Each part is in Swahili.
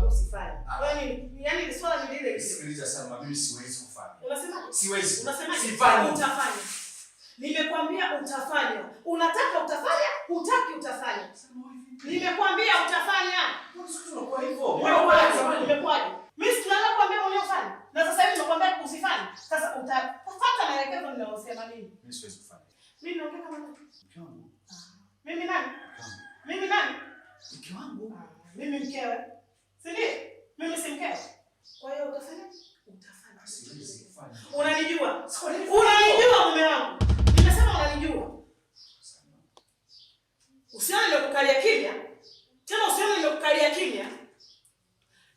usifanye. Yaani ni swala ni lile. Sikiliza sana, mimi siwezi kufanya. Unasemaje? Siwezi. Unasemaje? Sifanyi. Utafanya. Nimekwambia utafanya. Unataka utafanya, hutaki utafanya. Nimekwambia utafanya. Kwa hivyo, nimekwaje? Mimi sikuanza kuambia mwenyewe ufanye. Na sasa hivi nakwambia usifanye. Sasa utafuata maelekezo ninayosema mimi. Mimi siwezi kufanya. Mimi naongea kama nani? Mke wangu. Mimi nani? Mimi nani? Mke wangu. Mimi mkewe. Si ndio? Mimi si mkewe. Kwa hiyo utafanya? Utafanya. Siwezi kufanya. Unanijua? Unanijua mume wangu. Nimesema unanijua. Usione nimekukalia kimya. Tena usione nimekukalia kimya.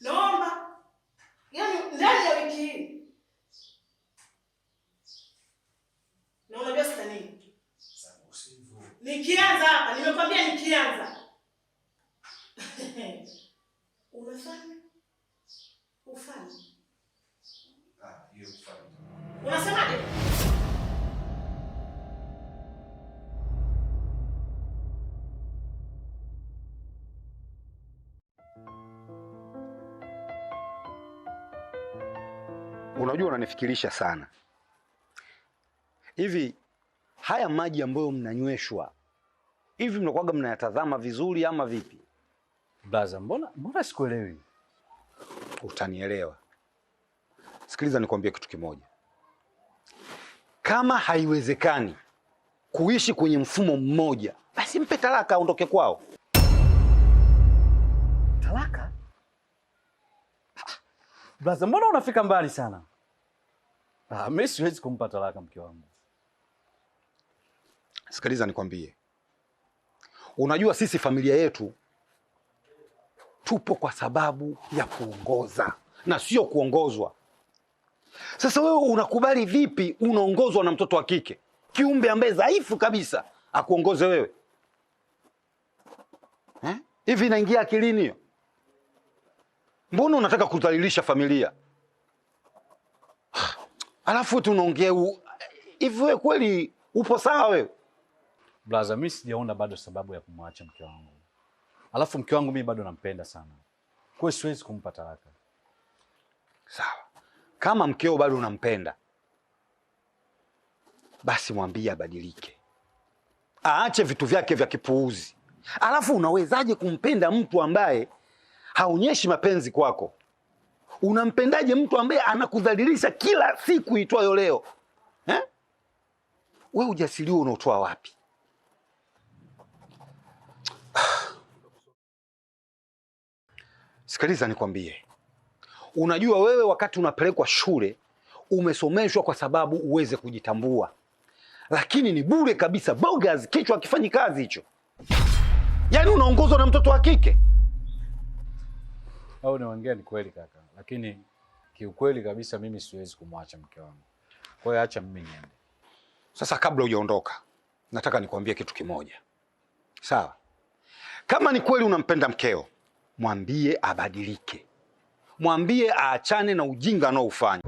Naomba yaani ndani ya wiki hii. Na unajua sasa nini? Nikianza hapa, nimekwambia nikianza. Unafanya? Ufanye. Hiyo kufanya. Unasemaje? Unajua unanifikirisha sana. Hivi haya maji ambayo mnanyweshwa, hivi mnakuwaga mnayatazama vizuri ama vipi? Blaza, mbona sikuelewi? Utanielewa. Sikiliza nikwambie kitu kimoja. Kama haiwezekani kuishi kwenye mfumo mmoja, basi mpe talaka aondoke kwao. Talaka? Blaza, mbona unafika mbali sana? Mimi siwezi kumpa talaka mke wangu. Sikiliza nikwambie. Unajua sisi familia yetu tupo kwa sababu ya kuongoza na sio kuongozwa. Sasa wewe unakubali vipi unaongozwa na mtoto wa kike? Kiumbe ambaye dhaifu kabisa akuongoze wewe? Hivi inaingia akilini hiyo? Mbona unataka kudhalilisha familia? Alafu tu unaongea hivi, wewe kweli upo sawa wewe? Blaza, mimi sijaona bado sababu ya kumwacha mke wangu. Alafu mke wangu mimi bado nampenda sana. Kwa hiyo siwezi kumpa talaka. Sawa. Kama mkeo bado unampenda, basi mwambie abadilike. Aache vitu vyake vya kipuuzi. Alafu unawezaje kumpenda mtu ambaye haonyeshi mapenzi kwako? Unampendaje mtu ambaye anakudhalilisha kila siku itwayo leo? Wewe ujasiri huo unaotoa wapi? Sikiliza nikwambie. Unajua wewe wakati unapelekwa shule umesomeshwa kwa sababu uweze kujitambua. Lakini ni bure kabisa, bogus, kichwa hakifanyi kazi hicho. Yaani unaongozwa na mtoto wa kike. Au unaongea ni kweli kaka, lakini kiukweli kabisa mimi siwezi kumwacha mke wangu. Kwa hiyo acha mimi niende. Sasa kabla hujaondoka, nataka nikwambie kitu kimoja. Sawa? Kama ni kweli unampenda mkeo, mwambie abadilike. Mwambie aachane na ujinga anaoufanya.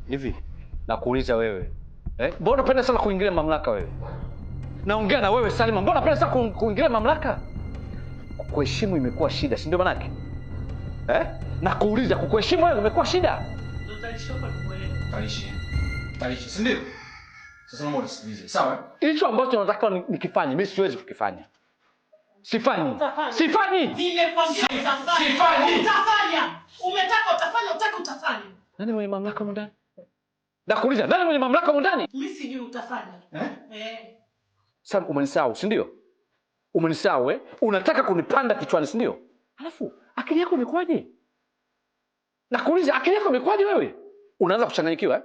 Hivi nakuuliza wewe, mbona unapenda sana kuingilia mamlaka wewe? Naongea na wewe Salma, mbona unapenda sana kuingilia mamlaka? Kukuheshimu imekuwa shida, si ndio maana yake? Nakuuliza, kukuheshimu wewe imekuwa shida? Ndio utashoka kuelewa. Talishi, si ndio? Sasa naomba unisikilize, sawa? Hicho ambacho nataka nikifanye, mimi siwezi kukifanya. Sifanyi. Sifanyi. Nimekwambia utafanya. Sifanyi. Utafanya. Umetaka utafanya, utaki utafanya. Nani mwenye mamlaka huko ndani? Nakuuliza, nani mwenye mamlaka huko ndani? Mimi sijui utafanya. Sasa umenisahau, si ndio? Umenisahau Unataka kunipanda kichwani, si ndio? Alafu akili yako imekwaje? Nakuuliza, akili yako imekwaje wewe? Unaanza kuchanganyikiwa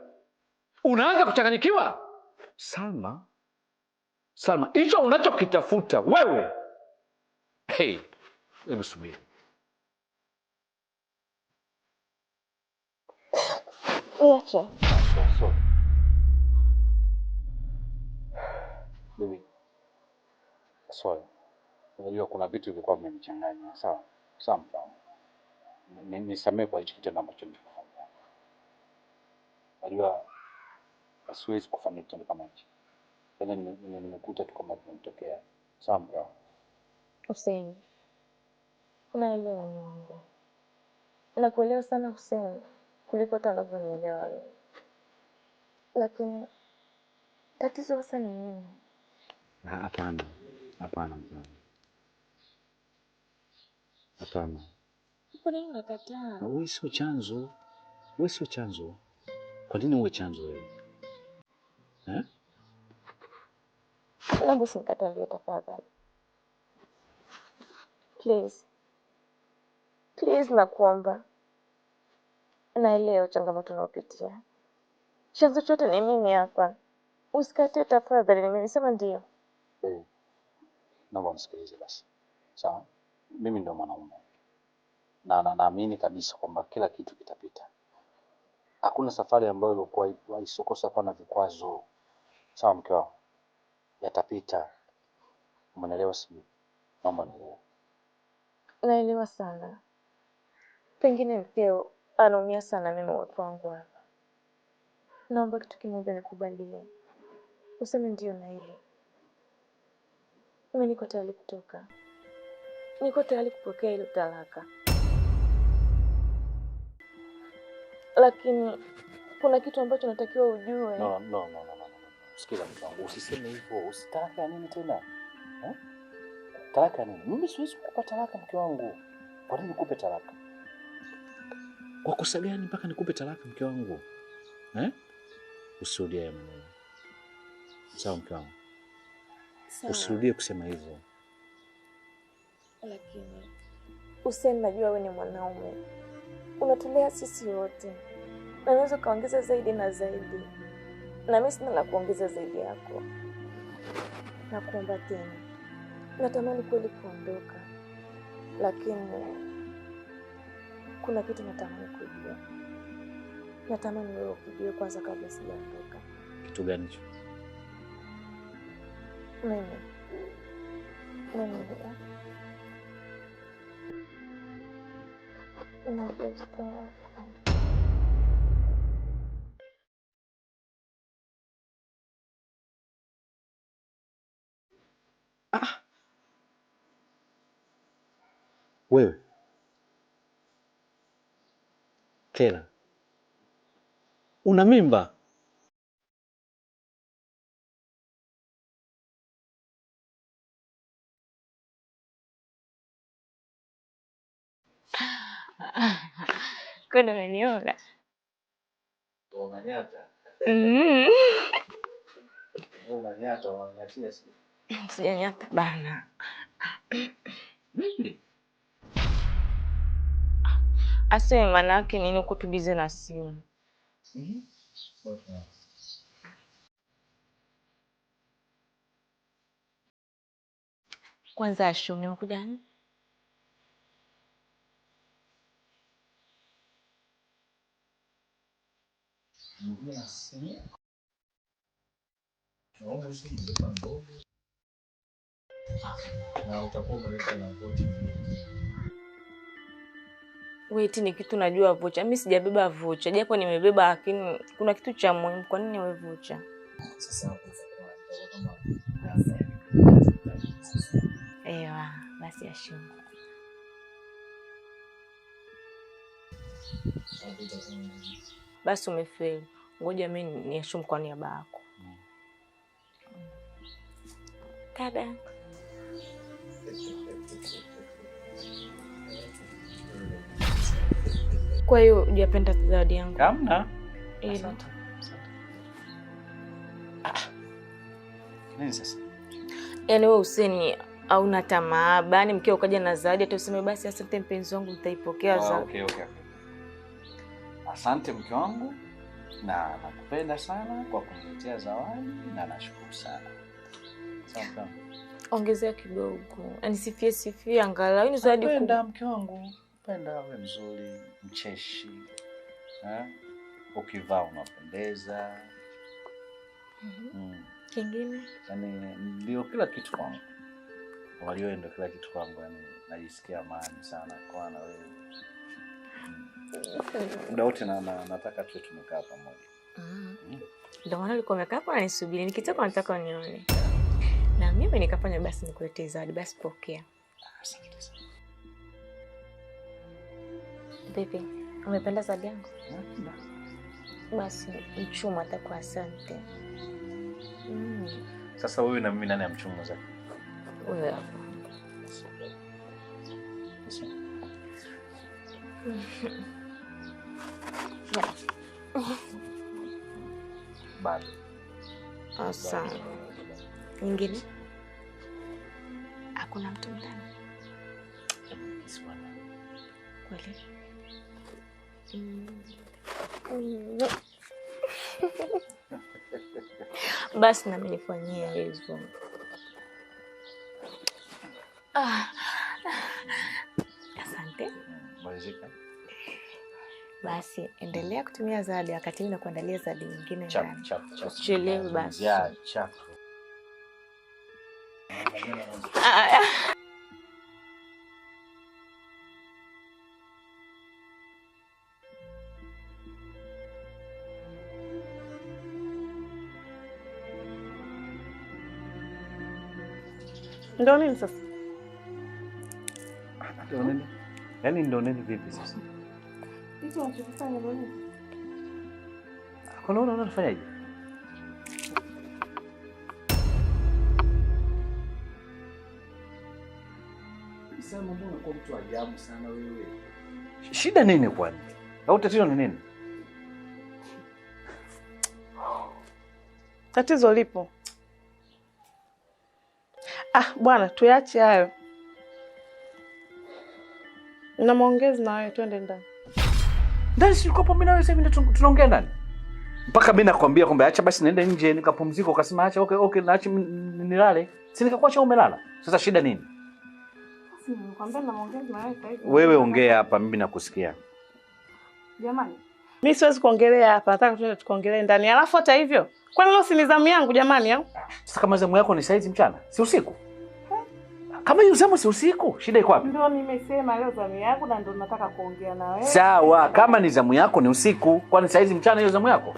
Unaanza kuchanganyikiwa? Salma, hicho unachokitafuta wewe. Hebu subiri. Acha. So. Bibi. Sorry. Unajua kuna vitu vilikuwa vimenichanganya. Sawa. Sawa. Nisamehe kwa hicho kitendo ambacho nimefanya. Unajua siwezi kufanya kitu kama hicho. Tena nimekuta tu kama kimetokea. Sawa. Hussein. Unaelewa nini? Nakuelewa sana Hussein kuliko hata unavyonielewa wewe. Lakini tatizo hasa ni nini? Hapana. Hapana. Kwa nini unakataa? Wewe sio chanzo. Kwa nini uwe chanzo wewe? Naomba usinikatalie tafadhali. Please nakuomba. Naelewa changamoto unayopitia. Chanzo chote ni mimi hapa. Usikatae tafadhali, nimesema ndio. Naomba unisikilize basi. Sawa? Mimi ndio mwanaume. Na naamini kabisa kwamba kila kitu kitapita. Hakuna safari ambayo ilikuwa isokosa kuwa na vikwazo. Sawa mke wangu? Yatapita. Umeelewa sio? Naomba nielewe. Naelewa sana. Pengine mkeo anaumia sana mimi uwepo wangu hapa. Naomba kitu kimoja nikubalie. Useme ndio na hilo. Mimi niko tayari kutoka. Niko tayari kupokea ile talaka. Lakini kuna kitu ambacho natakiwa ujue. No. Sikiza mke wangu, usiseme hivyo. Usitaka nini tena? Talaka nini? Mimi siwezi kukupa talaka mke wangu. Kwa nini nikupe talaka? Kwa kosa gani mpaka nikupe talaka mke wangu? Usirudie hayo maneno. Sawa mke wangu? Usirudie kusema hivyo. Lakini Hussein, najua wewe ni mwanaume. Unatulea sisi wote. Na unaweza kaongeza zaidi na zaidi. Na mimi sina la kuongeza zaidi yako. Nakuomba tena. Natamani kweli kuondoka. Lakini kuna kitu natamani kujua. Natamani wewe ukijue kwanza kabla sijaondoka. Kitu gani hicho? Mimi Wewe Kela, una mimba? Kwani umeniona? Unanyata. Unanyatia sisi. Sijanyata bana. Ase maana yake nini uko tubize na simu? Kwanza Ashu umekuja nini? Mwingine anasemea. Naomba usimlipe mbogo. Na utakuwa umeleta na vocha. Wait, ni kitu najua vocha. Mimi sijabeba vocha. Japo nimebeba lakini kuna kitu cha muhimu. Kwa nini wewe vocha? Sasa hapo kama Ewa, basi ashumu. Basi umefeli. Ngoja mimi niashumu kwa niaba yako. Kada. Kwa hiyo hujapenda zawadi yangu? Hamna. Asante. Nini sasa? Yaani wewe useni hauna tamaa, bani mkeo ukaja na zawadi hata useme basi asante mpenzi wangu nitaipokea zawadi. Okay. Asante mke wangu na nakupenda sana kwa kuniletea zawadi na nashukuru sana. Asante. Ongezea kidogo. Yaani sifie angalau ni zawadi kubwa. Napenda mke wangu. Napenda wewe mzuri, mcheshi. Ukivaa unapendeza. Kingine? Yaani ndio kila kitu kwangu. Walio ndio kila kitu kwangu, yani najisikia amani sana kwa na wewe. Muda wote nataka tuwe tumekaa pamoja. Ndio maana nilikuwa nimekaa hapa nisubiri. Nikitoka nataka unione. Na mimi nikafanya basi nikuletee zawadi, basi pokea. Asante sana. Vipi? Umependa zawadi yangu? Basi mchuma atakuwa asante. Sasa wewe na mimi nani amchuma zako? Wewe hapo. Bado. Asante. Nyingine? Hakuna mtu ndani. Kweli? Basi na mimi nifanyie hivyo. Asante. Malizika. Basi endelea kutumia zawadi wakati mimi nakuandalia zawadi nyingine ndani. Chap. Chelewe basi. Ya, chap. Ndio nini sasa? Ndio nini? Yaani ndio nini vipi sasa? Hicho unachofanya ndio nini? Kwa nini unafanyaje? Sasa mbona unakuwa mtu ajabu sana wewe? Shida nini kwani? Au tatizo ni nini? Tatizo lipo. Bwana, tuache hayo. Na maongezi na wewe, twende ndani. Ndani si uko mimi na wewe sasa hivi tunaongea ndani. Mpaka mimi nakwambia kwamba acha basi niende nje nikapumzika, ukasema acha okay naacha nilale. Si nikakuacha umelala. Sasa shida nini? Sasa nikwambia na maongezi na wewe sasa hivi. Wewe ongea hapa, mimi nakusikia. Jamani, mimi siwezi kuongelea hapa, nataka tuende tukaongelee ndani. Alafu hata hivyo, kwani leo si ni zamu yangu jamani au? Sasa kama zamu yako ni saizi mchana, si usiku? Kama hiyo zamu si usiku, shida iko wapi? Ndio nimesema leo zamu yangu na ndio nataka kuongea na wewe. Sawa, kama ni zamu yako ni usiku, kwani saizi mchana hiyo zamu yako?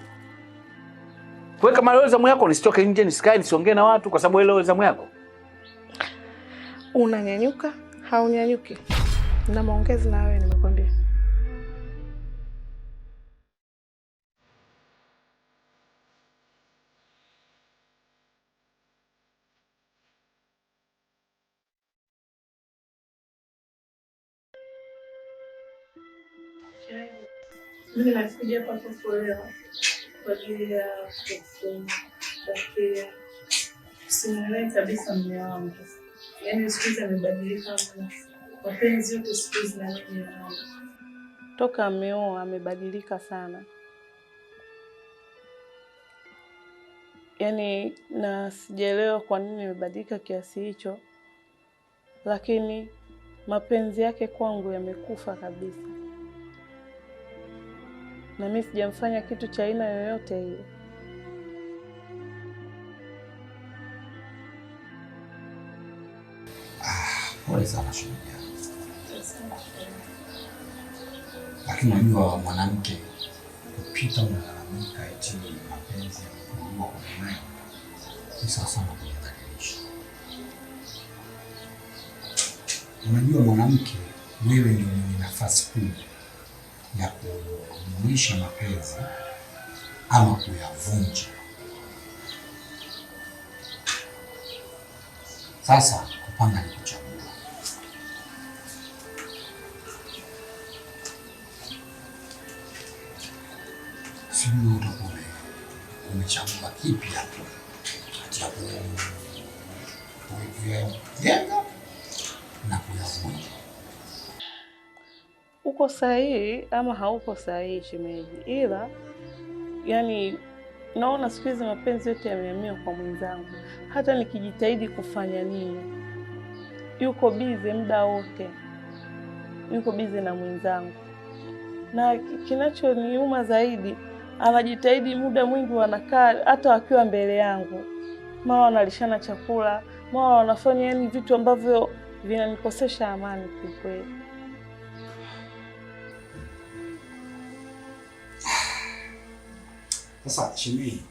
Kwa kama leo zamu yako nisitoke nje nisikae nisiongee na watu kwa sababu leo zamu yako. Unanyanyuka, haunyanyuki. Na maongezi na wewe nimekwambia. Mimi nafikiria hapa kwa ajili ya kufikiria simuelewi kabisa mume wangu. Yaani siku hizi amebadilika mno. Mapenzi yote siku hizi na mimi wangu. Toka ameoa amebadilika sana. Yaani na sijaelewa kwa nini amebadilika kiasi hicho. Lakini mapenzi yake kwangu yamekufa kabisa. na mimi sijamfanya kitu cha aina yoyote hiyo. Pole sana shemeji. Lakini unajua mwanamke kupita unalalamika eti mapenzi yamepungua kwa mume, ni sawa sana kujidhalilisha. Unajua mwanamke, wewe ndio mwenye nafasi kuu ya kudumisha mapenzi ama kuyavunja. Sasa kupanga ni kuchagua. Sijui utakuwa umechagua kipi hapo kati ya kujenga na kuyavunja. Uko sahihi ama hauko sahihi shemeji, ila yani naona siku hizi mapenzi yote yamehamia kwa mwenzangu. Hata nikijitahidi kufanya nini, yuko bize muda wote, yuko bize na mwenzangu. Na kinachoniuma zaidi, anajitahidi muda mwingi wanakaa hata wakiwa mbele yangu, mara wanalishana chakula, mara wanafanya yani vitu ambavyo vinanikosesha amani kwa kweli. Sasa shemeji,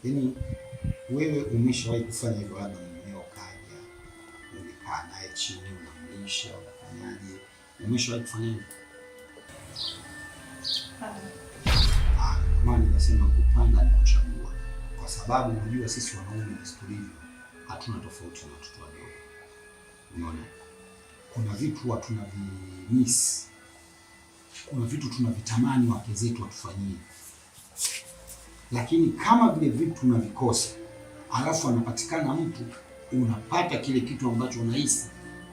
yani wewe umeshawahi kufanya hivyo? Labda mumeo kaja, umekaa naye chini, unamlisha, unafanyaje? Umeshawahi kufanya hivyo? Maana nasema kupanga ni kuchagua, kwa sababu unajua sisi wanaume desturi hivyo hatuna tofauti na watoto wadogo. Unaona, kuna vitu huwa tunavimiss, kuna vitu tunavitamani wake zetu watufanyie, lakini kama vile vitu tunavikosa, alafu anapatikana mtu, unapata kile kitu ambacho unahisi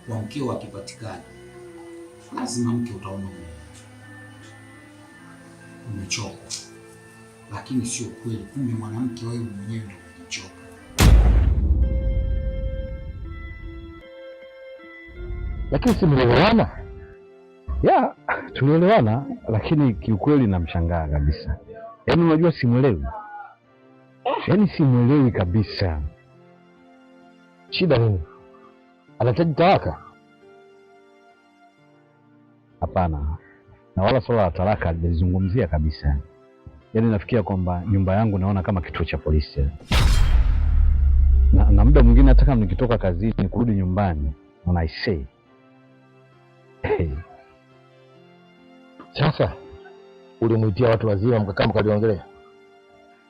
kwa mkeo akipatikana, lazima mke utaona umechoka. Lakini sio kweli, kumbe mwanamke wewe mwenyewe ndio umechoka. Lakini si mlielewana? Ya, tulielewana, lakini kiukweli namshangaa kabisa. Yaani unajua simuelewi. Yaani simuelewi kabisa. Shida nini? Anahitaji talaka? Hapana. Na wala swala la talaka halizungumzia kabisa. Yaani nafikia kwamba nyumba yangu naona kama kituo cha polisi. Na muda mwingine hata kama nikitoka kazini kurudi nyumbani, na I say, hey. Sasa ulimuitia watu wazima mkakaa mkaliongelea?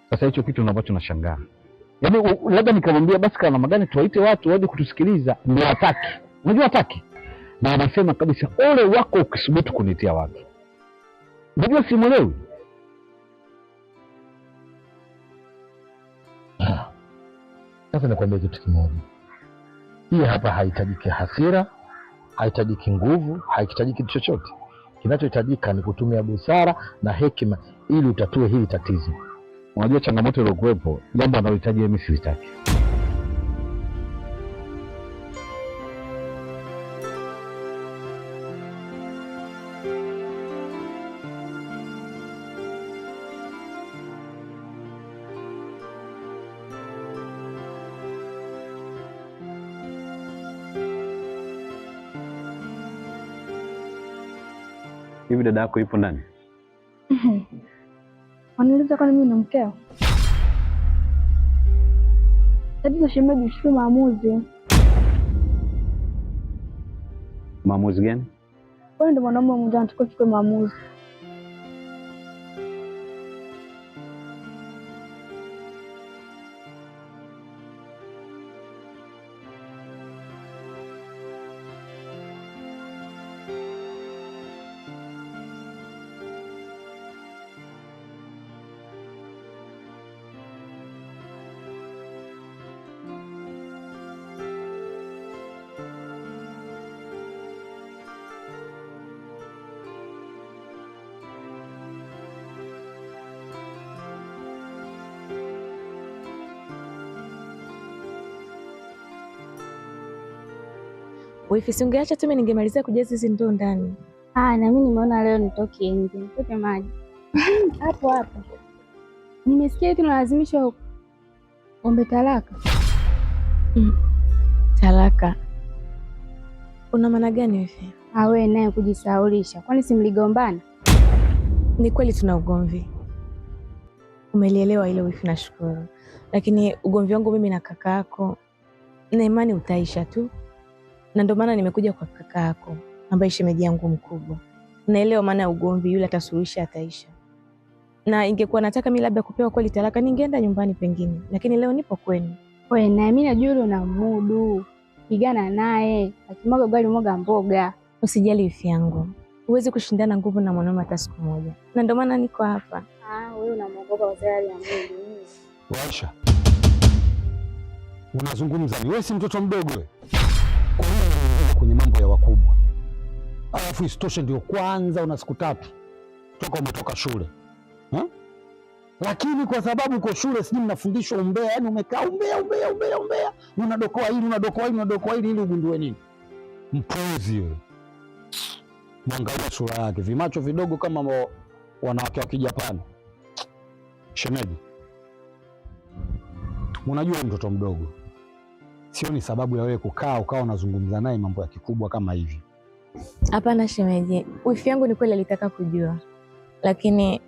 Sasa hicho kitu ambacho nashangaa. Yaani labda nikamwambia basi kana magani tuwaite watu waje kutusikiliza, ndio hataki. Unajua hataki. Na anasema kabisa ole wako ukisubutu kunitia watu. Ndio simuelewi. Sasa nakwambia kitu kimoja. Hii hapa haitajiki hasira, haitajiki nguvu, haitajiki kitu chochote. Kinachohitajika ni kutumia busara na hekima ili utatue hili tatizo. Unajua changamoto ile kuwepo, jambo analihitaji mimi silitaki. Hivi dada yako yupo ndani? Wanauliza kwani mimi ni mkeo? Tatizo shemeji, uchukue maamuzi. Maamuzi gani? Wewe ndio mwanaume mmoja, unatakiwa uchukue maamuzi. Wifi, si ungeacha tu mimi ningemalizia kujaza hizi ndoo ndani. Na mimi nimeona leo nitoke nje, nitoke maji. Hapo hapo. Nimesikia eti unalazimishwa ombe talaka. Talaka? Una maana gani wewe? Wewe naye kujisaulisha. Kwani si mligombana? Ni kweli tuna ugomvi. Umelielewa hilo wifi, nashukuru. Lakini ugomvi wangu mimi na kaka yako na imani utaisha tu. Na ndio maana nimekuja kwa kaka yako ambaye shemeji yangu mkubwa. Naelewa maana ya ugomvi, yule atasuluhisha, ataisha. Na ingekuwa nataka mimi labda kupewa kweli talaka, ningeenda nyumbani pengine. Lakini leo nipo kwenu. Wewe na mimi najua yule una mudu. Pigana naye. Akimwaga ugali mwaga mboga. Usijali wifi yangu. Huwezi kushindana nguvu na mwanaume hata siku moja. Na ndio maana niko hapa. Wewe unamwogopa wazee ya mwili. Washa. Unazungumza ni wewe, si mtoto mdogo wewe. Kwa nini kwenye mambo ya wakubwa? Alafu isitoshe ndio kwanza una siku 3 toka umetoka shule. Lakini kwa sababu uko shule sijui mnafundishwa umbea, yani umekaa umbea. Unadokoa hili ili ugundue nini? Mpuzi wewe. Mwangalia sura yake, vimacho vidogo kama wanawake wa Kijapani. Shemeji, unajua mtoto mdogo, sioni sababu ya wewe kukaa ukawa unazungumza naye mambo ya kikubwa kama hivi. Hapana shemeji, wifi yangu ni kweli alitaka kujua, lakini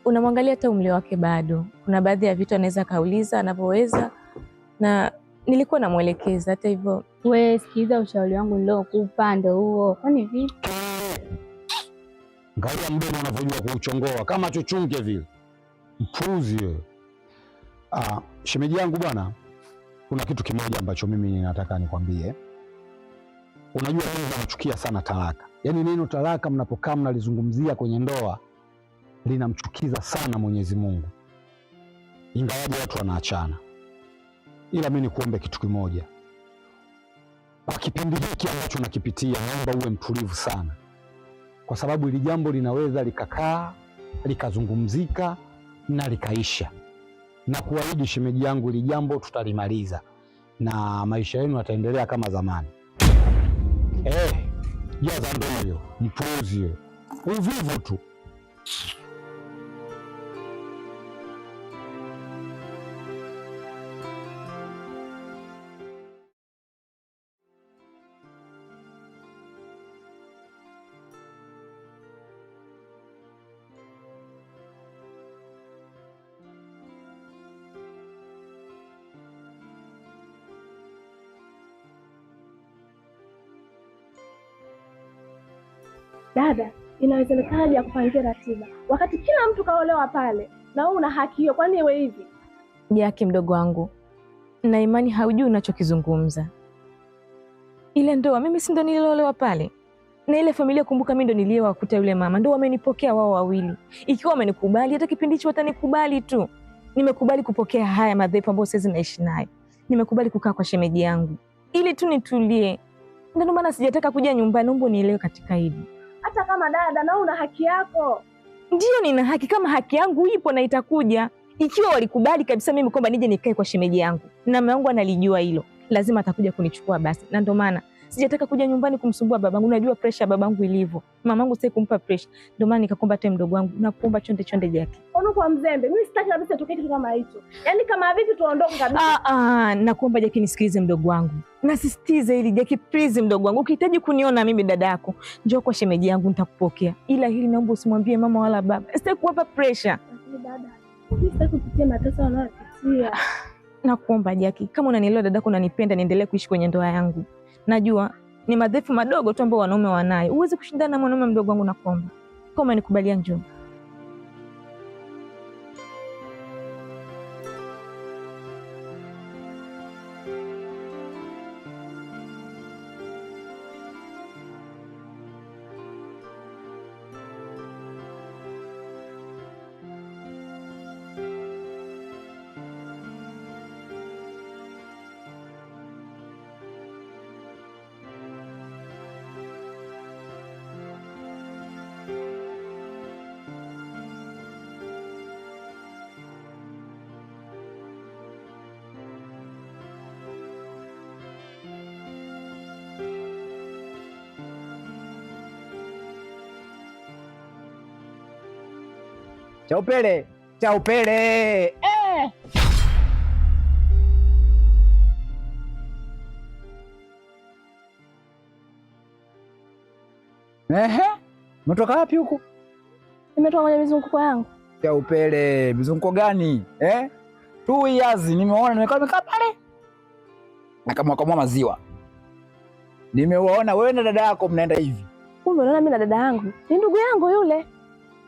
unamwangalia hata umri wake bado. Kuna baadhi ya vitu anaweza kauliza anavyoweza, na nilikuwa namwelekeza. Hata hivyo, wewe sikiza ushauri wangu niliokupa ndio huo. Kwani vipi? Angalia mdomo anavyojua kuuchongoa kama chuchunge vile. Mpuzi wewe. Shemeji yangu bwana, kuna kitu kimoja ambacho mimi nataka nikwambie. Unajua mimi nachukia sana talaka. Yaani neno talaka mnapokaa mnalizungumzia kwenye ndoa linamchukiza sana Mwenyezi Mungu. Ingawaje watu wanaachana. Ila mimi nikuombe kitu kimoja. Kwa kipindi hiki ambacho nakipitia, naomba uwe mtulivu sana. Kwa sababu hili jambo linaweza likakaa, likazungumzika na likaisha. Na kuahidi shemeji yangu, hili jambo tutalimaliza na maisha yenu yataendelea kama zamani. Jaza ndoyo, mpuuzi wewe. Uvivu tu. Dada, inawezekanaje ya kupangia ratiba wakati kila mtu kaolewa pale na wewe una haki hiyo? Kwani iwe hivi? Jaki mdogo wangu, na imani haujui unachokizungumza. Ile ndoa mimi si ndo niliolewa pale, na ile familia kumbuka mimi ndo niliyewakuta yule mama, ndo wamenipokea wao wawili. Ikiwa wamenikubali hata kipindi hicho watanikubali tu. Nimekubali kupokea haya madhaifu ambayo sasa naishi nayo. Nimekubali kukaa kwa shemeji yangu ili tu nitulie. Ndio maana sijataka kuja nyumbani, naomba nielewe katika hili. Hata kama dada na una haki yako. Ndio nina haki, kama haki yangu ipo na itakuja. Ikiwa walikubali kabisa mimi kwamba nije nikae kwa shemeji yangu, na mume wangu analijua hilo, lazima atakuja kunichukua basi. Na ndio maana sijataka kuja nyumbani kumsumbua babangu. Unajua pressure babangu ilivyo. Mamangu sasa kumpa pressure. Ndio maana nikakomba tu mdogo wangu. Nakuomba chonde Jaki. Kwa mzembe. Mimi sitaki kabisa tukae kitu kama hicho. Yaani kama vipi tuondoke kabisa. Nakuomba Jaki, nisikilize mdogo wangu. Nasisitiza hili Jaki, please mdogo wangu. Ukihitaji kuniona mimi dada yako, njoo kwa shemeji yangu nitakupokea. Ila hili naomba usimwambie mama wala baba. Sitaki kuwapa pressure. Dada, mimi sitaki kupitia mateso wanayopitia. Nakuomba Jaki, kama unanielewa dadako, unanipenda, niendelee kuishi kwenye ndoa yangu. Najua ni madhaifu madogo tu ambao wanaume wanayo. Uweze kushindana na mwanaume mdogo wangu, nakuomba. Kama nikubalia njoo. Chaupele, chaupele. Ehe, umetoka wapi huku? Nimetoka kwenye mizunguko yangu. Chaupele, mizunguko gani? 2 years nimeona nimekaa pale. Nakamwa maziwa. Nimewaona wewe na dada yako mnaenda hivi. Kumbe unaona mimi na dada yangu ni ndugu yangu yule.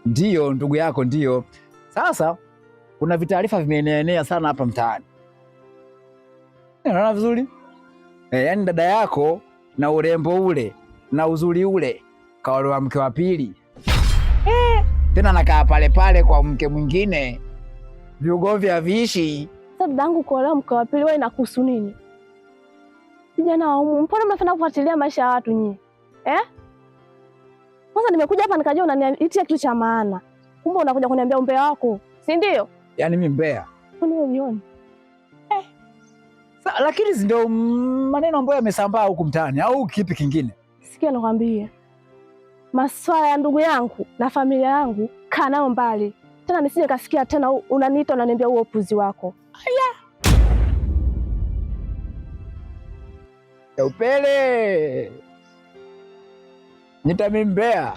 Ndiyo, ndugu yako ndiyo. Sasa kuna vitaarifa vimeenea sana hapa mtaani. Unaona vizuri? Yaani dada yako na urembo ule na uzuri ule kaolewa mke wa pili. Tena nakaa pale pale kwa mke mwingine. Viugovi haviishi. Sasa dada yangu kuolewa mke wa pili wewe inakuhusu nini? Kijana wa humu, mbona mnafanya kufuatilia maisha ya watu nyinyi? Kwanza nimekuja hapa nikajua unaniitia kitu cha maana. Kumbe unakuja kuniambia umbea wako, si ndio? Yaani mimi mbea. Kwani wewe unioni? Lakini ndio maneno ambayo yamesambaa huku mtaani au kipi kingine? Sikia nakwambia. Maswala ya ndugu yangu na familia yangu kaa nao mbali. Tena nisije kasikia tena unaniita unaniambia huo upuzi wako. Aya. Chaupele. Nita mimi mbea.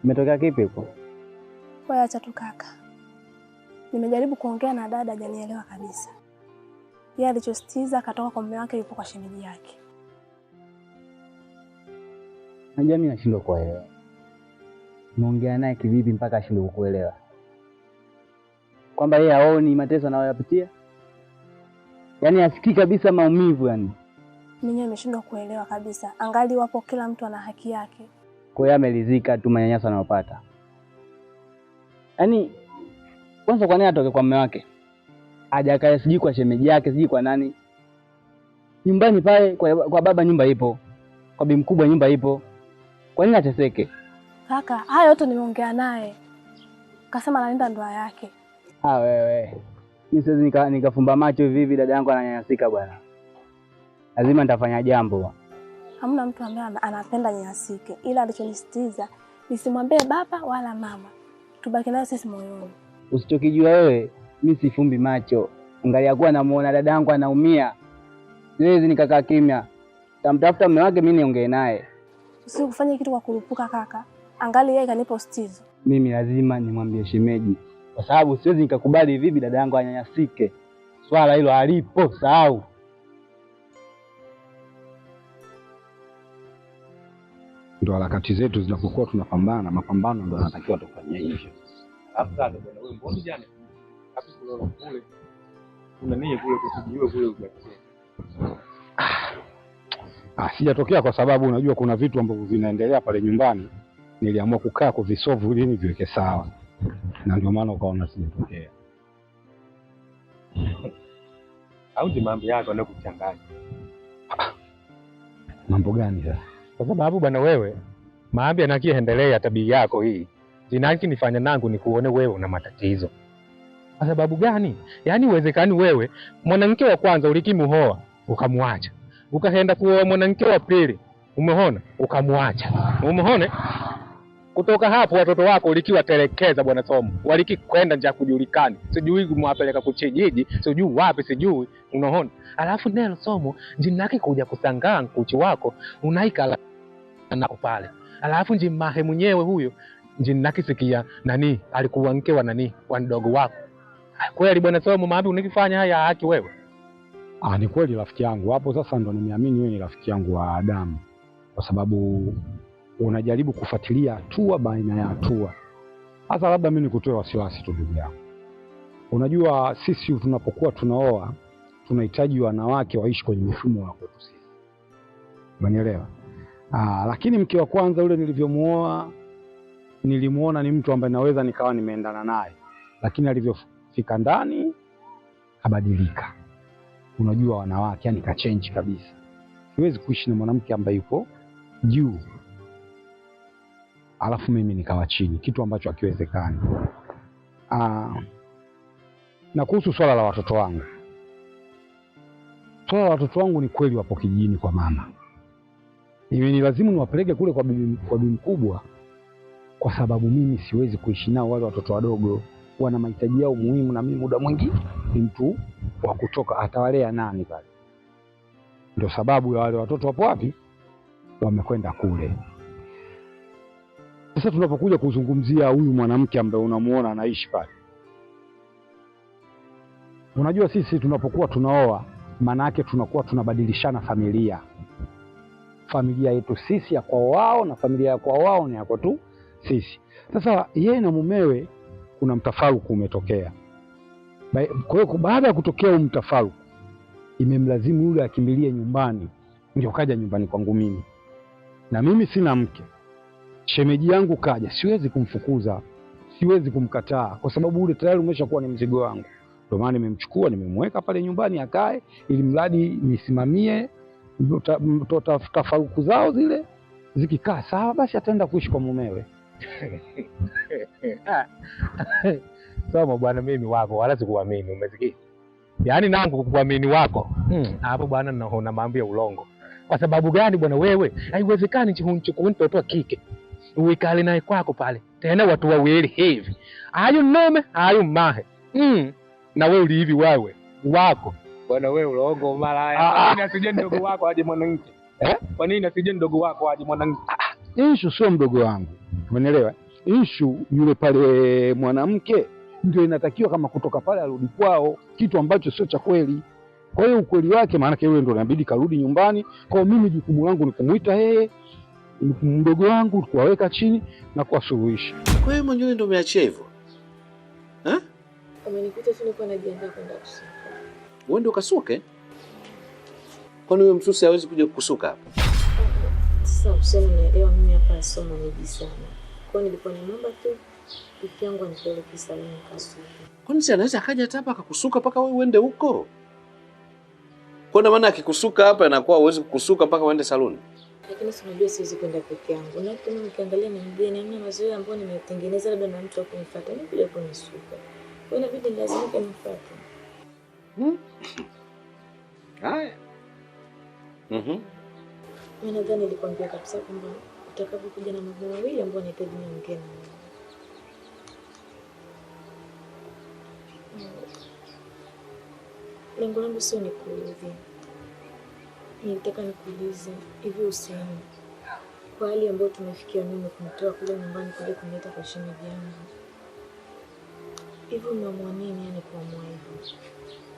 Umetokea kipi huko? Wewe acha tu kaka. Nimejaribu kuongea na dada hajanielewa kabisa. Yeye alichositiza akatoka kwa mume wake yupo kwa shemeji yake. Najua mimi nashindwa kuelewa. Unaongea naye kivipi mpaka ashindwe kukuelewa? Kwamba yeye haoni mateso anayoyapitia? Yaani asikii kabisa maumivu yani. Mimi nimeshindwa kuelewa kabisa. Angali wapo kila mtu ana haki yake. Kwa hiyo amelizika tu manyanyaso anayopata. Yaani kwanza kwa nini atoke kwa mume wake? Hajakaya siji kwa shemeji yake, siji kwa nani? Nyumbani pale kwa baba nyumba ipo. Kwa bibi mkubwa nyumba ipo. Kwa nini ateseke? Kaka, hayo yote nimeongea naye. Kasema analinda ndoa yake. Wewe. Mimi siwezi nikafumba macho hivi dada yangu ananyanyasika bwana. Lazima nitafanya jambo. Hamna mtu ambaye anapenda nyanyasike, ila alichonisitiza nisimwambie baba wala mama. Tubaki nayo sisi moyoni. Usichokijua wewe, mimi sifumbi macho. Angalia kuwa namuona dada yangu anaumia. Siwezi nikakaa kimya. Tamtafuta mume wake mimi niongee naye. Usikufanye kitu kwa kurupuka kaka. Angali yeye kanipa usitizo. Mimi lazima nimwambie shemeji. Kwa sababu siwezi nikakubali vipi dada yangu anyanyasike. Swala hilo halipo, sahau. Ndio harakati zetu zinapokuwa tunapambana, mapambano ndio yanatakiwa tufanye hivyo. Afadhali bwana wewe mbona jana? Hapo kule. Kuna nini kule kusijiwe kule ukakisema? Sijatokea kwa sababu unajua kuna vitu ambavyo vinaendelea pale nyumbani. Niliamua kukaa kuvisolve ili niviweke sawa. Na ndio maana ukaona sijatokea. Au ni mambo yako yanakuchanganya? Mambo gani sasa? Kwa sababu bwana wewe, mambo yanakiendelea tabia yako hii. Jinaki nifanya nangu ni kuone wewe una matatizo. Kwa sababu gani? Yaani uwezekani wewe mwanamke wa kwanza ulikimuoa ukamwacha. Ukaenda kuoa mwanamke wa pili, umeona? Ukamwacha. Umeona? Kutoka hapo watoto wako ulikiwatelekeza bwana Somo. Walikikwenda nje kujulikana. Sijui kumwapeleka kuchijiji, sijui wapi sijui, unaona? Alafu neno Somo jinaki kuja kusangaa kuchi wako unaika nako pale. Alafu njimahe mwenyewe huyo jinaki sikia nani alikuwa mke wa nani wa ndogo wako. Kweli bwana Somo mambo unikifanya haya haki wewe? Ni kweli rafiki yangu. Hapo sasa ndo nimeamini wewe ni rafiki yangu wa Adamu. Kwa sababu unajaribu kufuatilia hatua baina ya hatua. Hasa labda mimi nikutoe wasiwasi tu ndugu yangu. Unajua sisi tunapokuwa tunaoa tunahitaji wanawake waishi kwenye mifumo ya kwetu sisi. Umenielewa? Lakini mke wa kwanza ule nilivyomuoa, nilimuona ni mtu ambaye naweza nikawa nimeendana naye, lakini alivyofika ndani kabadilika. Unajua wanawake, yani kachange kabisa. Siwezi kuishi na mwanamke ambaye yuko juu alafu mimi nikawa chini, kitu ambacho hakiwezekani. Na kuhusu swala la watoto wangu, swala la watoto wangu ni kweli wapo kijijini kwa mama. Ni lazima niwapeleke kule kwa bibi mkubwa, kwa sababu mimi siwezi kuishi nao wale watoto wadogo. Wana mahitaji yao muhimu, na mimi muda mwingi ni mtu wa kutoka. Atawalea nani pale? Ndio sababu ya wale watoto wapo wapi? Wamekwenda kule. Sasa tunapokuja kuzungumzia huyu mwanamke ambaye unamuona anaishi pale, unajua sisi tunapokuwa tunaoa, maana yake tunakuwa tunabadilishana familia. Familia yetu sisi ya kwao wao, na familia ya kwao wao ni ya kwetu sisi. Sasa yeye na mumewe kuna mtafaruku umetokea. Kwa hiyo baada ya kutokea mtafaruku, imemlazimu yule akimbilie nyumbani, ndio kaja nyumbani kwangu mimi. Na mimi sina mke. Shemeji yangu kaja, siwezi kumfukuza, siwezi kumkataa, kwa sababu ule tayari umeshakuwa ni mzigo wangu. Ndio maana nimemchukua, nimemweka pale nyumbani akae, ili mradi nisimamie tafaruku zao zile. Zikikaa sawa, basi ataenda kuishi kwa mumewe. Sawa bwana, mimi wako wala sikuamini, umesikia? Yaani nangu kukuamini wako hapo bwana, naona mambo ya ulongo. Kwa sababu gani bwana wewe? Haiwezekani chukua mtoto wa kike uikale naye kwako pale, tena watu wawili hivi. Hayo nome, hayo mahe. Na wewe uli hivi wewe wako bwana, wewe ulongo malaya. Kwa nini asije ndogo wako aje mwanamke? Kwa nini asije ndogo wako aje mwanamke? Issue sio mdogo wangu, umeelewa? Issue yule pale mwanamke ndio inatakiwa kama kutoka pale arudi kwao, kitu ambacho sio cha kweli. Kwa hiyo ukweli wake, maana yake yule ndio inabidi karudi nyumbani. Kwa mimi jukumu langu ni kumuita yeye mdogo wangu, kuwaweka chini na kuwasuluhisha. Kwa hiyo mwenyewe ndio umeachia hivyo? Umenikuta tu nilikuwa najiandaa kwenda kusuka. Wewe ndio kasuke? Kwani wewe msusi hawezi kuja kukusuka hapa? Sasa useme naelewa, mimi hapa somo ni sana. Kwa hiyo nilikuwa nimeomba tu wiki yangu anipeleke saluni kasuka. Kwani si anaweza akaja hapa akakusuka mpaka wewe uende huko? Kwa maana akikusuka hapa anakuwa huwezi kukusuka mpaka uende saluni. Lakini si unajua siwezi kwenda peke yangu. Na kama nikiangalia na mgeni namna mazoea ambayo nimetengeneza, labda na mtu akunifuata ni kuja kunisuka. Kwa hiyo inabidi lazima nifuate. Haya. Mimi nadhani nilikwambia kabisa kwamba utakapokuja na mambo mawili ambayo nahitaji niongee na wewe. Lengo langu sio nikuudhi. Nilitaka nikuulize hivi, Hussein, kwa hali ambayo tumefikia mimi kumtoa kule nyumbani kuja kunileta kwa shemeji yangu, hivi umeamua nini yani kuamua hivyo?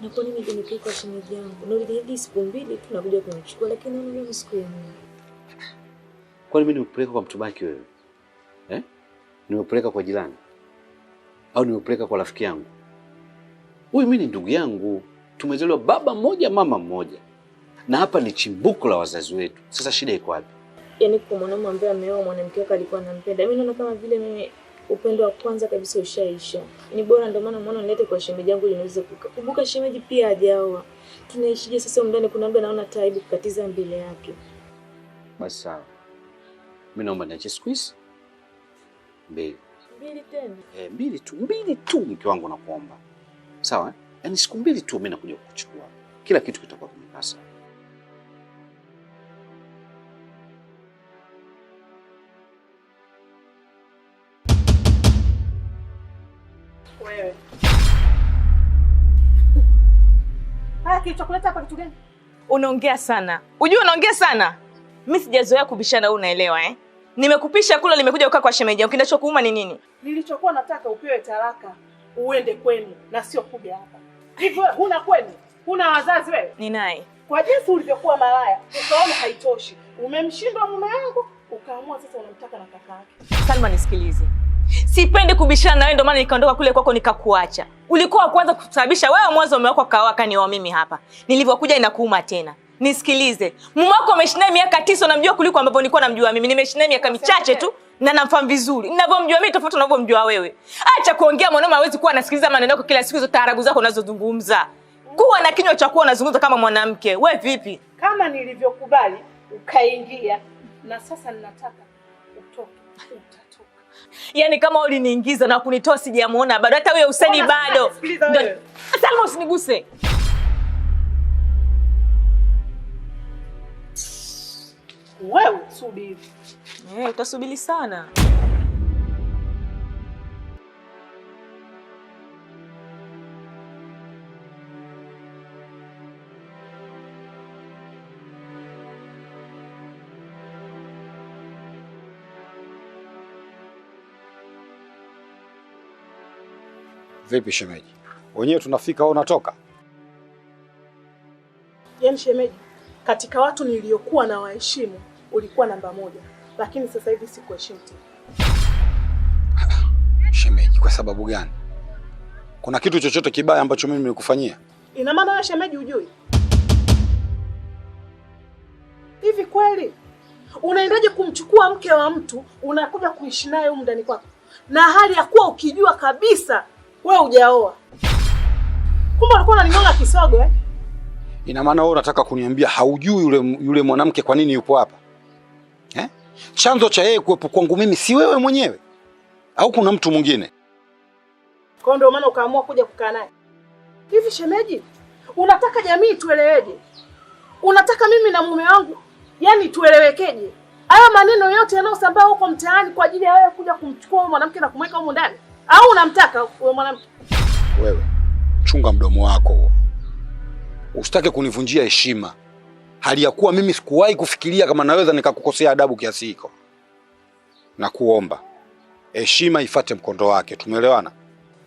Na kwa nini nipeleke kwa shemeji yangu? Na uliniahidi siku mbili tu nakuja kunichukua, lakini naona leo siku ya nne. Kwani mimi nimekupeleka kwa mtu baki wewe? Nimekupeleka kwa jirani? Au nimekupeleka kwa rafiki yangu? Huyu mimi ni ndugu yangu. Tumezaliwa baba mmoja mama mmoja. Na hapa ni chimbuko la wazazi wetu. Sasa shida iko wapi? Yaani kwa mwanamume ambaye ameoa mwanamke wake alikuwa anampenda. Mimi naona kama vile mimi upendo wa kwanza kabisa ushaisha. Ni bora ndio maana muone nilete kwa shemeji yangu ili niweze kukumbuka shemeji pia hajaoa. Tunaishije sasa ndani, kuna muda naona taibu kukatiza mbele yake. Basi sawa. Mimi naomba niache siku hizi. Mbili tena? Mbili tu mke wangu nakuomba. Sawa? Yaani siku mbili tu mimi nakuja kukuchukua. Kila kitu kitakuwa kimekaa sawa. Wewe. Kilichokuleta hapa kitu gani? Unaongea sana. Unajua unaongea sana. Mimi sijazoea kubishana, unaelewa Nimekupisha kula, nimekuja kukaa kwa shemeji yangu. Kinachokuuma ni nini? Nilichokuwa nataka upewe talaka, uende kwenu na sio kuja hapa. Hivyo huna kwenu? Huna wazazi wewe? Ni naye. Kwa jinsi ulivyokuwa malaya, ukaona haitoshi. Umemshindwa mume wangu, ukaamua sasa unamtaka na kaka yake. Salma, nisikilize. Sipendi kubishana na wewe, ndio maana nikaondoka kule kwako nikakuacha. Ulikuwa wa kwanza kusababisha wewe mwanzo mume wako kawaka ni wa mimi hapa. Nilivyokuja inakuuma tena. Nisikilize. Mume wako ameishi naye miaka 9 unamjua kuliko ambapo nilikuwa namjua mimi. Nimeishi naye miaka michache tu na namfahamu vizuri. Ninavyomjua mimi tofauti na unavyomjua wewe. Acha kuongea, mwanaume hawezi kuwa anasikiliza maneno yako kila siku, hizo taarabu zako unazozungumza. Kuwa na kinywa cha kuwa unazungumza kama mwanamke. Wewe vipi? Kama nilivyokubali ukaingia na sasa ninataka utoke. Utatoka. Yaani kama uliniingiza na kunitoa sijamuona bado, hata wewe Hussein bado. Salma usiniguse. Wewe subiri. Utasubiri sana. Vipi shemeji? Wenyewe tunafika au unatoka? Yaani shemeji, katika watu niliokuwa na waheshimu ulikuwa namba 1, lakini sasa hivi sikuheshimu tena. Shemeji, kwa sababu gani? Kuna kitu chochote kibaya ambacho mimi nimekufanyia? Ina maana wewe shemeji hujui? Hivi kweli unaendaje kumchukua mke wa mtu unakuja kuishi naye huko ndani kwako, na hali ya kuwa ukijua kabisa wewe hujaoa? Kumbe ulikuwa unaning'oa kisogo eh? Ina maana wewe unataka kuniambia haujui yule mwanamke kwa nini yupo hapa? Chanzo cha yeye kuwepo kwangu mimi si wewe mwenyewe? Au kuna mtu mwingine? Kwa ndio maana ukaamua kuja kukaa naye. Hivi shemeji, unataka jamii tueleweje? Unataka mimi na mume wangu yani tuelewekeje? Haya maneno yote yanayosambaa huko mtaani kwa ajili ya wewe kuja kumchukua huyo mwanamke na kumweka huko ndani? Au unamtaka huyo mwanamke? Wewe chunga mdomo wako. Usitake kunivunjia heshima. Hali ya kuwa mimi sikuwahi kufikiria kama naweza nikakukosea adabu kiasi hiko. Na kuomba heshima ifuate mkondo wake. Tumeelewana?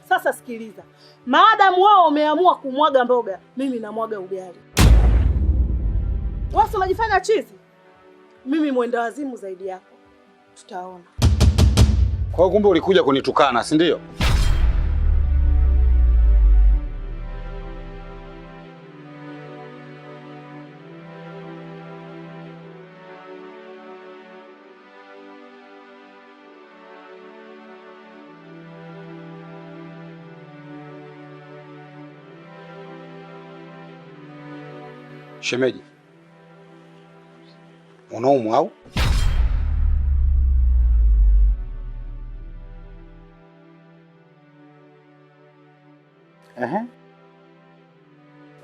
Sasa sikiliza. Maadamu wao wameamua kumwaga mboga, mimi namwaga ugali. Wewe unajifanya chizi? Mimi mwenda wazimu zaidi yako. Tutaona. Kwa hiyo kumbe ulikuja kunitukana, si ndio? Shemeji, unaumwa au?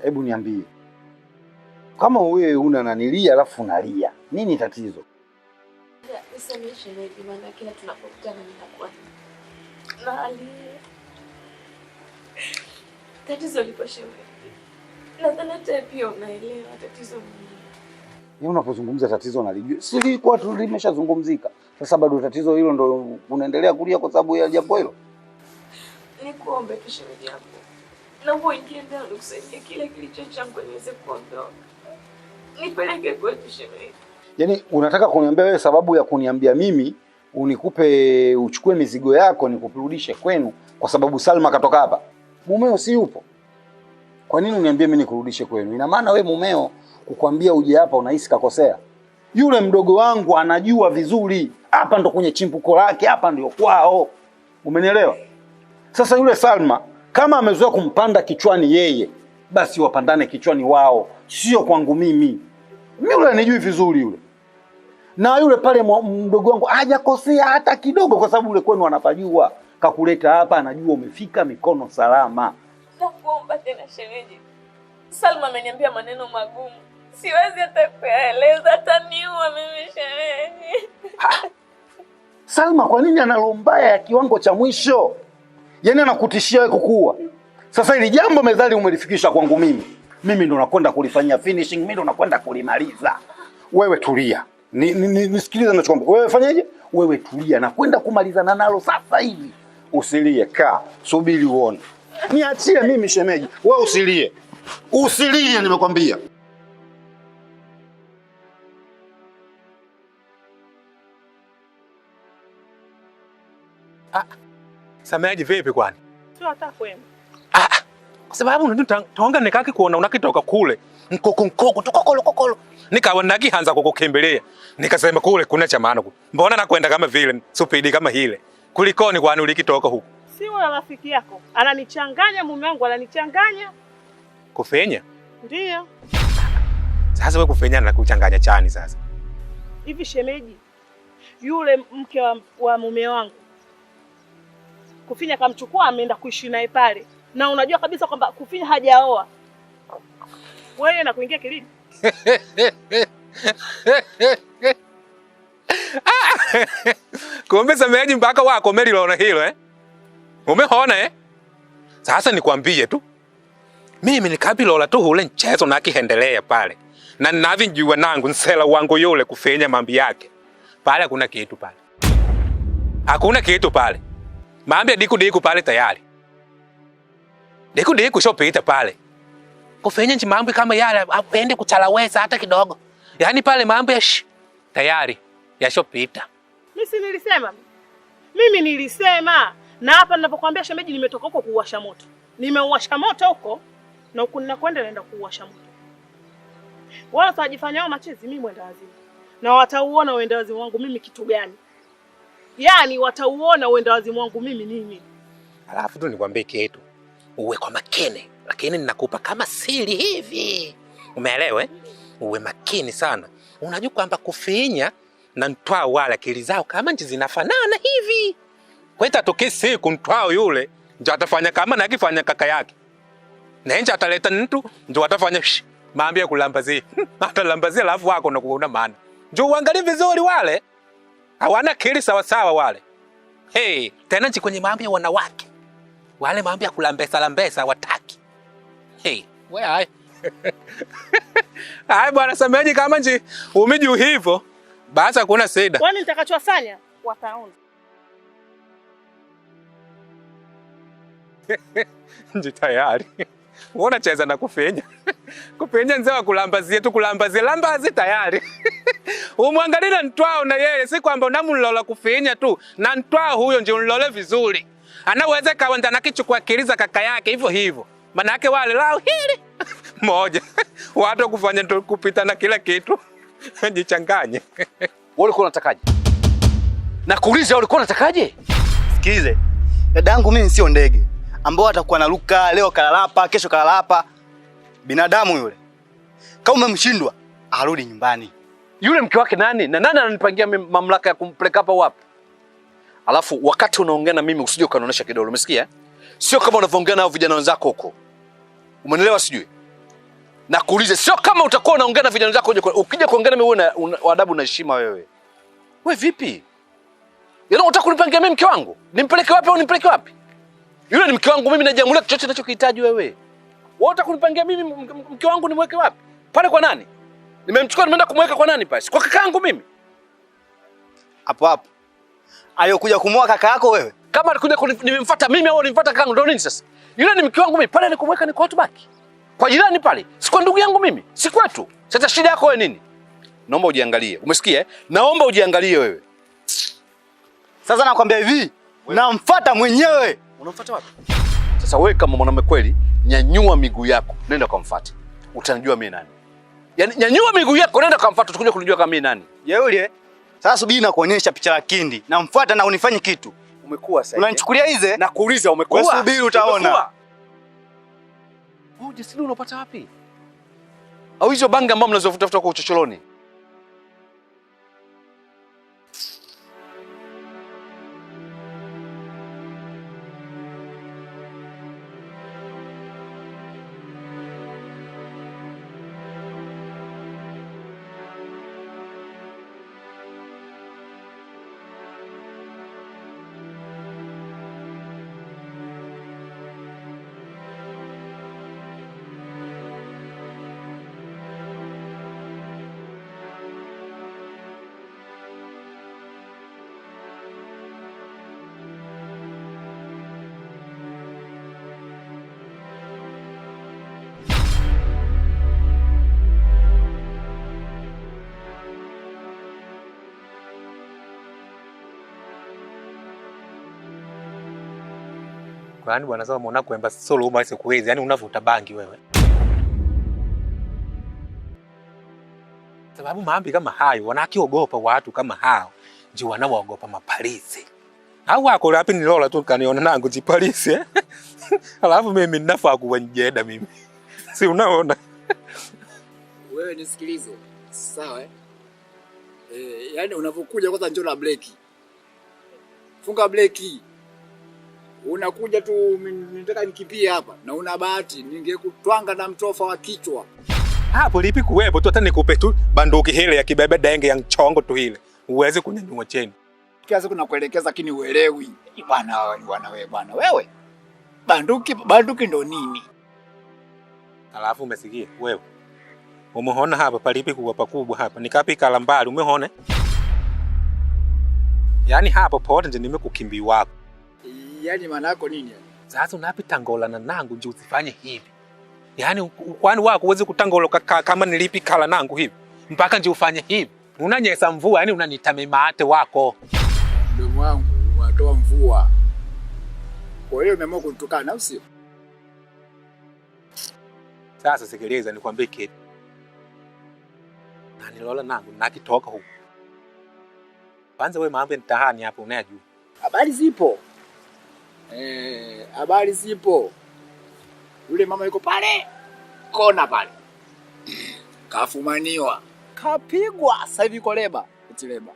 Hebu niambie. Kama wewe una nanilia alafu unalia, nini tatizo? Nisamehe shemeji, maana kila tunapokutana ninakuwa nalia. Tatizo lipo shemeji. Nadhani hata pia unaelewa tatizo mimi. Ni unapozungumza tatizo unalijua. Si lilikuwa tu limeshazungumzika. Sasa bado tatizo hilo ndo unaendelea kulia kwa sababu ya jambo hilo? Nikuombe tu shemeji yangu. Naomba uingie ndani nikusaidie kile kilicho changu niweze kuondoka. Nipeleke kwetu shemeji. Yaani unataka kuniambia wewe sababu ya kuniambia mimi unikupe uchukue mizigo yako nikurudishe kwenu kwa sababu Salma katoka hapa? Mumeo si yupo. Kwa nini uniambie mimi nikurudishe kwenu? Ina maana wewe mumeo kukwambia uje hapa unahisi kakosea? Yule mdogo wangu anajua vizuri. Hapa ndo kwenye chimpuko lake, hapa ndio kwao. Umenielewa? Sasa yule Salma kama amezoea kumpanda kichwani yeye, basi wapandane kichwani wao, sio kwangu mimi. Mimi yule anijui vizuri yule. Na yule pale mdogo wangu hajakosea hata kidogo kwa sababu yule kwenu anapajua. Kakuleta hapa anajua umefika mikono salama. Nakuomba tena shemeji. Salma ameniambia maneno magumu. Siwezi hata kueleza, ataniua mimi shemeji. Salma kwa nini ana roho mbaya ya kiwango cha mwisho? Yaani anakutishia wewe kukua. Sasa hili jambo mezali umelifikisha kwangu mimi. Mimi ndo nakwenda kulifanyia finishing, mimi ndo nakwenda kulimaliza. Wewe tulia. Nisikilize ninachokwambia. Wewe fanyaje? Wewe tulia na kwenda kumalizana nalo sasa hivi. Usilie, kaa, subiri uone. Niachie mimi shemeji. Wewe usilie. Usilie nimekwambia. Sameaji vipi kwani? Sio hata kwema. Kwa sababu tonga nikaki kuona unakitoka kule. Nkoko tukokolo. Nikawa nagihanza kukukimbilia. Nikasema kule kuna cha maana. Mbona nakwenda kama vile supidi kama hile? Kulikoni kwani ulikitoka huko? Si wala rafiki yako. Ananichanganya mume wangu, ananichanganya. Kufenya? Ndio. Sasa wewe kufenya na kuchanganya chani sasa. Hivi shemeji, yule mke wa mume wangu Kufinya kamchukua ameenda kuishi naye pale. Na unajua kabisa kwamba Kufinya hajaoa. Wewe na kuingia kilini? Kumbe Sameaji mpaka wako meliona hilo Umeona Sasa nikwambie tu. Mimi nikabilola tu ule mchezo na kiendelea pale. Na navinjua nangu nsela wangu yule Kufinya mambi yake. Pale hakuna kitu pale. Hakuna kitu pale. Mambi diku pale tayari. Diku shopita pale. Kufinya nchi mambi kama yale apende kuchalaweza hata kidogo. Yaani pale mambi tayari ya shopita. Mimi nilisema. Na hapa ninapokuambia shemeji nimetoka huko kuwasha moto. Nimeuwasha moto huko na huko ninakwenda naenda kuwasha moto. Wala watajifanya wao machezi mimi mwenda wazimu. Na watauona uenda wazimu wangu mimi kitu gani? Yaani watauona uenda wazimu wangu mimi nini? Alafu tu nikwambie kitu. Uwe kwa makini, lakini ninakupa kama siri hivi. Umeelewa Uwe makini sana. Unajua kwamba Kufinya na Ntwao wala akili zao kama nchi zinafanana hivi. Kweta toke siku Ntwao yule ndio atafanya kama na akifanya kaka yake. Na nje ataleta mtu ndio atafanya mambo ya kulambazia. Atalambazia alafu wako na kuona maana. Njoo uangalie vizuri wale. Hawana akili sawa sawa wale. Tena nchi kwenye mambo ya wanawake. Wale mambo ya kulambesa wataki. Wewe hai. Hai bwana Sameaji kama nchi umiju hivyo basi hakuna shida. Kwani nitakachofanya wataona. Nji tayari. Uona cheza na Kufinya. Kufinya nzewa kulambazia tu lambazi tayari. Umwangalia Ntwao na yeye si kwamba unamlola Kufinya tu. Na Ntwao huyo ndio unlole vizuri. Anaweza kaenda na kichukua kiliza kaka yake hivyo. Maana yake wale lao hili moja. Watu kufanya tu kupita na kila kitu. Jichanganye. Wewe ulikuwa unatakaje? Nakuuliza ulikuwa unatakaje? Sikize. Dadangu mimi sio ndege ambao atakuwa naruka leo kalalapa kesho kalalapa. Binadamu yule. Kama umemshindwa arudi nyumbani. Yule mke wake nani? Na nani ananipangia mamlaka ya kumpeleka hapa wapi? Alafu wakati unaongea na mimi usije ukanionyesha kidole, umesikia? Sio kama unavyoongea na vijana wenzako huko. Umeelewa sijui? Nakuuliza sio kama utakuwa unaongea na vijana wenzako ukija kuongea na mimi una adabu na heshima wewe. Wewe vipi? Yaani unataka kunipangia mimi mke wangu? Nimpeleke wapi au nimpeleke wapi? Yule ni mke wangu mimi najiamulia chochote ninachokihitaji wewe. Wewe unataka kunipangia mimi mke wangu nimweke wapi? Pale kwa nani? Nimemchukua nimeenda kumweka kwa nani basi? Kwa kakaangu mimi. Hapo. Aliyokuja kumwoa kaka yako wewe? Kama alikuja nimemfuata mimi au nimfuata kakaangu ndio nini sasa? Yule ni mke wangu mimi. Pale nikumweka ni kwa watu baki. Kwa jirani pale. Si kwa ndugu yangu mimi. Si kwetu. Sasa shida yako wewe nini? Naomba ujiangalie. Umesikia Naomba ujiangalie wewe. Sasa nakwambia hivi, namfuata mwenyewe. Unamfuata wapi? Sasa wewe kama mwanamume kweli, nyanyua miguu yako, nenda kumfuata. Utanijua mimi nani. Yaani nyanyua miguu yako, nenda kumfuata tukuje kunijua kama mimi nani. Yule. Sasa subiri na kuonyesha picha la kindi. Namfuata na unifanye kitu. Umekuwa sasa. Unanichukulia hize? Nakuuliza umekuwa. Wewe subiri utaona. Wewe sisi unapata wapi? Au hizo banga ambao mnazofuta kwa uchochoroni? Kwani bwana sasa umeona kwamba solo uma sikuwezi, yani unavuta bangi wewe. Sababu maambi kama hayo wanakiogopa watu kama hao, ndio wanaogopa mapolisi. Au wako wapi nilola tu kaniona nangu jipolisi eh? Alafu mimi ninafaa kuwa njeda mimi. Si unaona? Wewe nisikilize. Sawa eh? Yaani unapokuja kwanza njoo na breki. Funga breki. Unakuja tu nataka nikimbie hapa na una bahati ningekutwanga na mtofa wa kichwa. Hapo lipi kuwepo tu hata nikupe tu banduki hile ya kibebe denge ya chongo tu hile. Uweze kunyanyua cheni. Kiasi kuna kuelekeza lakini uelewi. Bwana wewe bwana wewe. Banduki ndo nini? Alafu umesikia wewe. Umeona hapa palipi kuwa pakubwa hapa. Nikapi kalambali umeona? Yaani hapo pote nje nimekukimbii wako. Yaani maana yako nini? Sasa unapita ngola na nangu nje usifanye hivi. Yaani kwani wako uweze kutangola kama nilipi kala nangu hivi. Mpaka nje ufanye hivi. Unanyesa mvua yani unanitame mate wako. Ndugu wangu unatoa mvua. Kwa hiyo umeamua kunitukana au sio? Sasa sikiliza nikwambie kitu. Na nilola nangu nakitoka huko. Kwanza wewe mambo nitahani hapo unayajua. Habari zipo. Habari zipo. Yule mama yuko pale kona pale. Kafumaniwa. Kapigwa sasa hivi koleba. Utileba.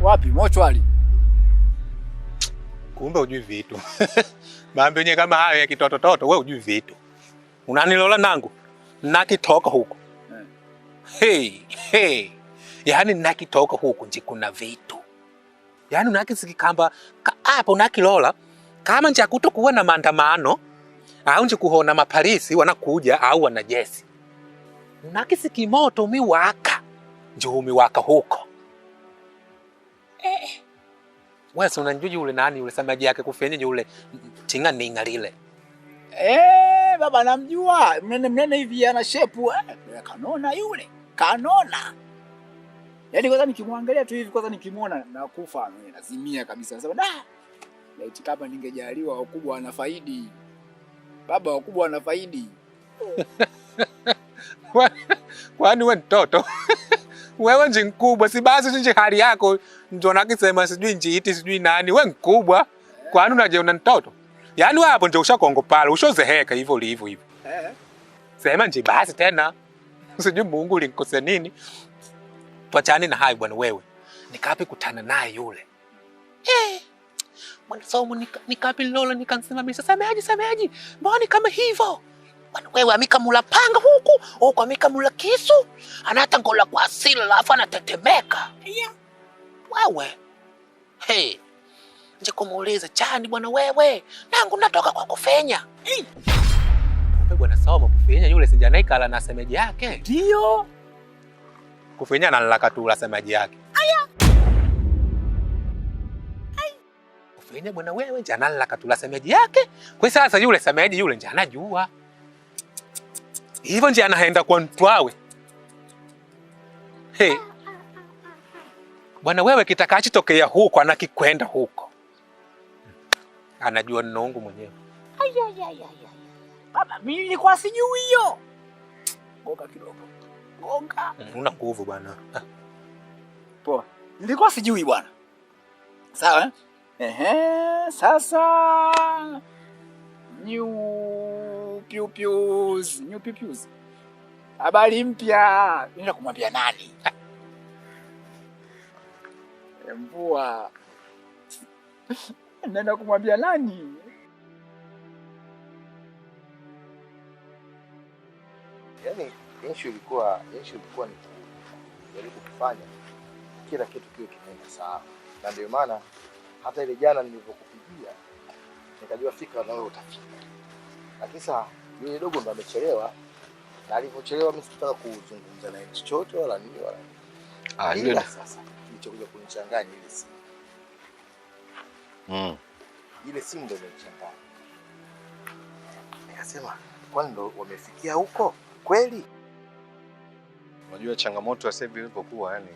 Wapi mochwali? Kumbe hujui vitu. Mambo yenyewe kama hayo ya kitoto wewe hujui vitu. Unanilola nangu nakitoka huko. Hey. Yaani nakitoka huko nje kuna vitu. Yaani unakisikikamba hapo unakilola kama nje kutokuwa na maandamano au nje kuhona mapolisi wanakuja au wanajeshi. Unakisiki moto umiwaka. Nje umiwaka huko. Wewe unanjua yule nani yule samaji yake kufanya yule tinga ninga lile. Baba namjua. Mnene hivi ana shape kanona yule. Kanona. Yaani kwanza nikimwangalia tu hivi kwanza nikimuona nakufa nazimia kabisa. Nasema laiti kama ningejaliwa wakubwa wanafaidi. Baba wakubwa wanafaidi. Kwani wewe mtoto? Wewe nje mkubwa si basi nje hali yako ndio nakisema sijui njiiti sijui nani wewe mkubwa. Kwani unajiona mtoto? Yaani wewe hapo ndio ushakongopala ushozeheka hivyo hivyo. Sema nje basi tena. Sijui Mungu ulinikosea nini. Tuachane na hayo bwana wewe. Nikapi kutana naye yule. Bwana somo nikapi lola nikansema mimi sameaji. Mbona kama hivyo? Bwana wewe amikamula panga huku amikamula kisu. Anatangola kwa asili alafu anatetemeka. Wewe. Nje kumuuliza chani bwana wewe. Nangu natoka kwa kufenya. Kumbe bwana somo kufenya yule sinjana ikala na semeji yake. Ndio. Kufenya na nalakatula semaji yake. Kufenya bwana wewe jana nalakatula semaji yake. Kwa sasa yule semaji yule nje anajua. Hivyo nje anaenda kwa mtwawe. Bwana wewe kitakachotokea huko anakikwenda huko. Anajua nongo mwenyewe. Baba mimi nilikuwa sijui hiyo. Ngoka kidogo. Ngoka. Una nguvu bwana. Poa. Nilikuwa sijui bwana. Sawa sasa new pius. Habari mpya. Nenda kumwambia nani? Mvua. Nenda kumwambia nani? Yaani issue ilikuwa ni kujaribu kufanya kila kitu kiwe kinaenda sawa. Na ndio maana hata ile jana nilipokupigia nikajua fika na wewe utafika. Lakini sasa yule dogo ndo amechelewa. Na alipochelewa mimi sikutaka kuzungumza naye chochote wala nini wala. Yule sasa kilichokuja kunichanganya ile simu. Ile simu ndio imenichanganya. Nikasema kwani ndo wamefikia huko? Kweli? Unajua changamoto ya sasa hivi ilipokuwa yani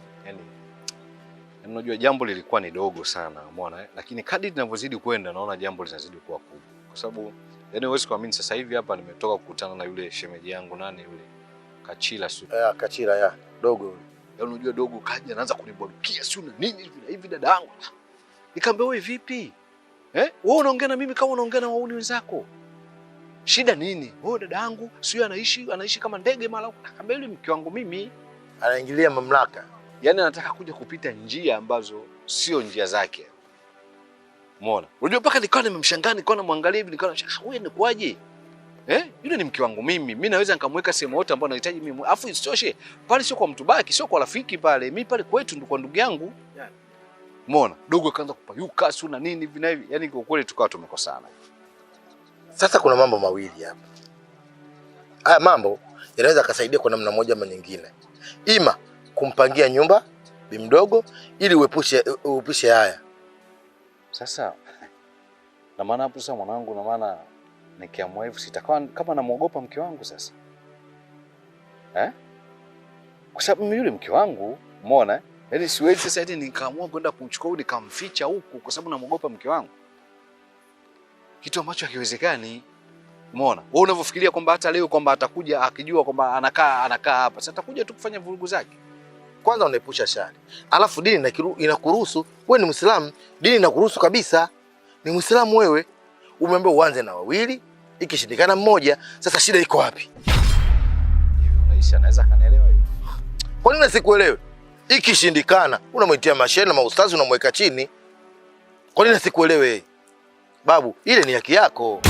unajua jambo lilikuwa ni dogo sana, umeona lakini kadri linavyozidi kwenda naona jambo linazidi kuwa kubwa. kwa sababu yaani huwezi kuamini sasa hivi hapa nimetoka kukutana na yule shemeji yangu nani yule Kachila sio. Kachila ya dogo yule. Yaani unajua dogo kaja anaanza kunibwadukia sio na nini hivi dada yangu. Nikamwambia wewe vipi? Wewe unaongea na mimi kama unaongea na wauni wenzako. Shida nini? Wewe dada yangu sio anaishi kama ndege mara huko. Nikamwambia yule mke wangu mimi anaingilia mamlaka. Yaani anataka kuja kupita njia ambazo sio njia zake. Umeona? Unajua mpaka nikawa nimemshangaa nikawa namwangalia hivi nikawa wewe ni kwaje? Yule ni mke wangu mimi. Mimi naweza nikamweka sehemu yote ambayo anahitaji mimi. Alafu isitoshe, pale sio kwa mtu baki, sio kwa rafiki pale. Mimi pale kwetu ndo kwa ndugu yangu. Umeona? Dogo akaanza kupayuka sio na nini hivi na hivi. Yaani kwa kweli tukawa tumekosana. Sasa kuna mambo mawili hapa. Haya mambo yanaweza kusaidia kwa namna moja ama nyingine. Ima kumpangia nyumba bi mdogo ili uepushe haya. Sasa na maana hapo sasa mwanangu na maana nikiamua hivyo sitakuwa kama namuogopa mke wangu sasa. Kwa sababu mimi yule mke wangu, umeona? Yaani siwezi sasa eti nikaamua kwenda kumchukua nikamficha huku kwa sababu namuogopa mke wangu. Kitu ambacho hakiwezekani. Umeona? Wewe unavyofikiria kwamba hata leo kwamba atakuja akijua kwamba anakaa hapa. Sasa atakuja tu kufanya vurugu zake. Kwanza unaepusha shari. Alafu dini inakuruhusu, wewe ni Muislamu, dini inakuruhusu kabisa. Ni Muislamu wewe. Umeambiwa uanze na wawili, ikishindikana mmoja. Sasa shida iko wapi? Hivi unaishi anaweza kanielewa hiyo? Kwa nini sikuelewe? Ikishindikana unamwitia mashehe na maustazi unamweka chini. Kwa nini sikuelewe? Babu, ile ni haki yako.